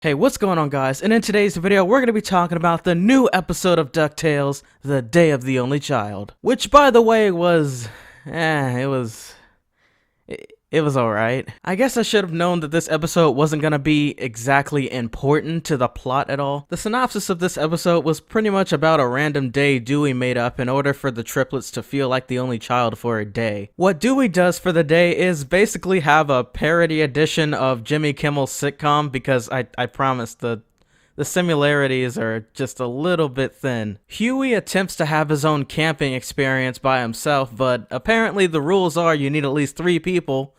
Hey, what's going on, guys? And in today's video, we're going to be talking about the new episode of DuckTales, The Day of the Only Child. Which, by the way, it was alright. I guess I should have known that this episode wasn't going to be exactly important to the plot at all. The synopsis of this episode was pretty much about a random day Dewey made up in order for the triplets to feel like the only child for a day. What Dewey does for the day is basically have a parody edition of Jimmy Kimmel's sitcom, because I promise the similarities are just a little bit thin. Huey attempts to have his own camping experience by himself, but apparently the rules are you need at least 3 people.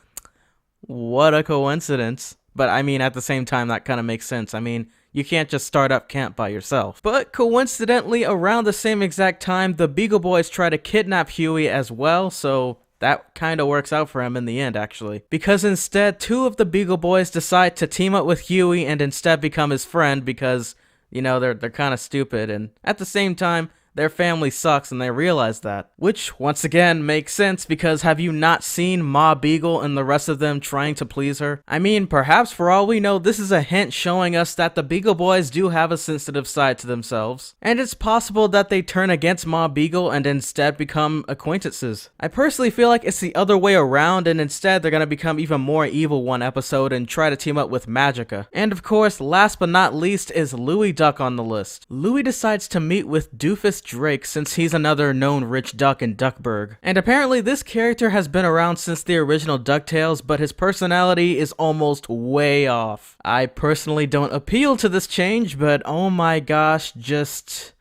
What a coincidence. But I mean, at the same time, that kind of makes sense. I mean, you can't just start up camp by yourself. But coincidentally, around the same exact time, the Beagle Boys try to kidnap Huey as well, so that kind of works out for him in the end, actually. Because instead, 2 of the Beagle Boys decide to team up with Huey and instead become his friend because, you know, they're kind of stupid, and at the same time, their family sucks and they realize that. Which, once again, makes sense because have you not seen Ma Beagle and the rest of them trying to please her? I mean, perhaps for all we know, this is a hint showing us that the Beagle Boys do have a sensitive side to themselves. And it's possible that they turn against Ma Beagle and instead become acquaintances. I personally feel like it's the other way around, and instead they're gonna become even more evil one episode and try to team up with Magica. And of course, last but not least is Louie Duck on the list. Louie decides to meet with Doofus Drake since he's another known rich duck in Duckburg. And apparently this character has been around since the original DuckTales, but his personality is almost way off. I personally don't appeal to this change, but oh my gosh, just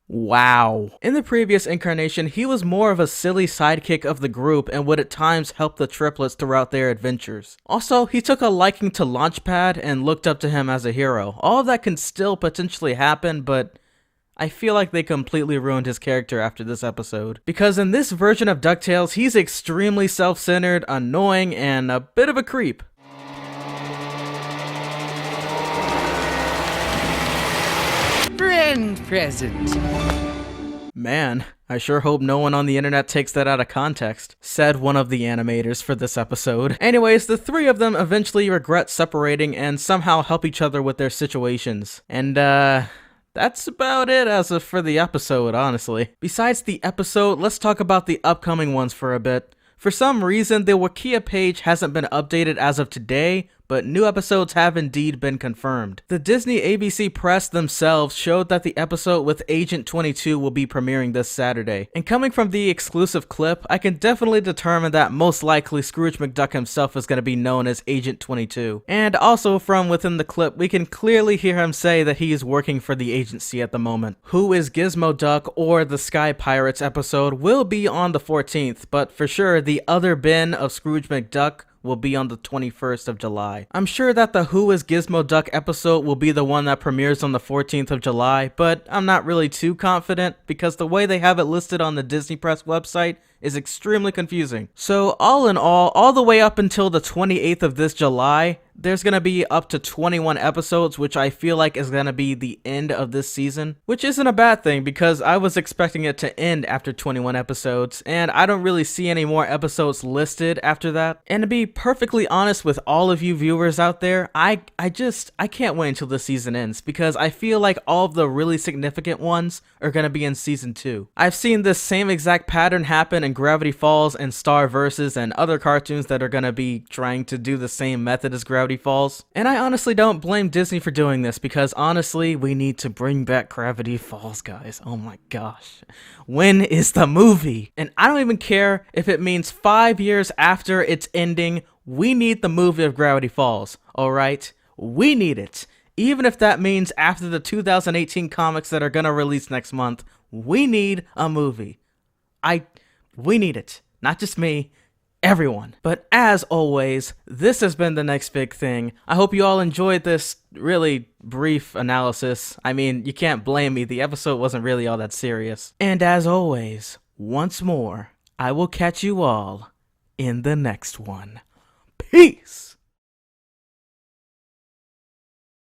wow. In the previous incarnation, he was more of a silly sidekick of the group and would at times help the triplets throughout their adventures. Also, he took a liking to Launchpad and looked up to him as a hero. All of that can still potentially happen, but I feel like they completely ruined his character after this episode. Because in this version of DuckTales, he's extremely self-centered, annoying, and a bit of a creep. Friend present. Man, I sure hope no one on the internet takes that out of context, said one of the animators for this episode. Anyways, the 3 of them eventually regret separating and somehow help each other with their situations. And that's about it for the episode, honestly. Besides the episode, let's talk about the upcoming ones for a bit. For some reason, the Wikia page hasn't been updated as of today, but new episodes have indeed been confirmed. The Disney ABC Press themselves showed that the episode with Agent 22 will be premiering this Saturday. And coming from the exclusive clip, I can definitely determine that most likely Scrooge McDuck himself is going to be known as Agent 22. And also from within the clip, we can clearly hear him say that he is working for the agency at the moment. Who is Gizmo Duck or the Sky Pirates episode will be on the 14th, but for sure the other Ben of Scrooge McDuck will be on the 21st of July. I'm sure that the Who is Gizmo Duck episode will be the one that premieres on the 14th of July, but I'm not really too confident because the way they have it listed on the Disney Press website is extremely confusing. So all in all the way up until the 28th of this July, there's gonna be up to 21 episodes, which I feel like is gonna be the end of this season, which isn't a bad thing because I was expecting it to end after 21 episodes, and I don't really see any more episodes listed after that. And to be perfectly honest with all of you viewers out there, I can't wait until the season ends because I feel like all of the really significant ones are gonna be in season 2. I've seen this same exact pattern happen in Gravity Falls and Star Versus and other cartoons that are gonna be trying to do the same method as Gravity Falls. And I honestly don't blame Disney for doing this because honestly, we need to bring back Gravity Falls, guys. Oh my gosh. When is the movie? And I don't even care if it means 5 years after its ending, we need the movie of Gravity Falls, alright? We need it. Even if that means after the 2018 comics that are gonna release next month, we need a movie. We need it. Not just me. Everyone. But as always, this has been The Next Big Thing. I hope you all enjoyed this really brief analysis. I mean, you can't blame me. The episode wasn't really all that serious. And as always, once more, I will catch you all in the next one. Peace!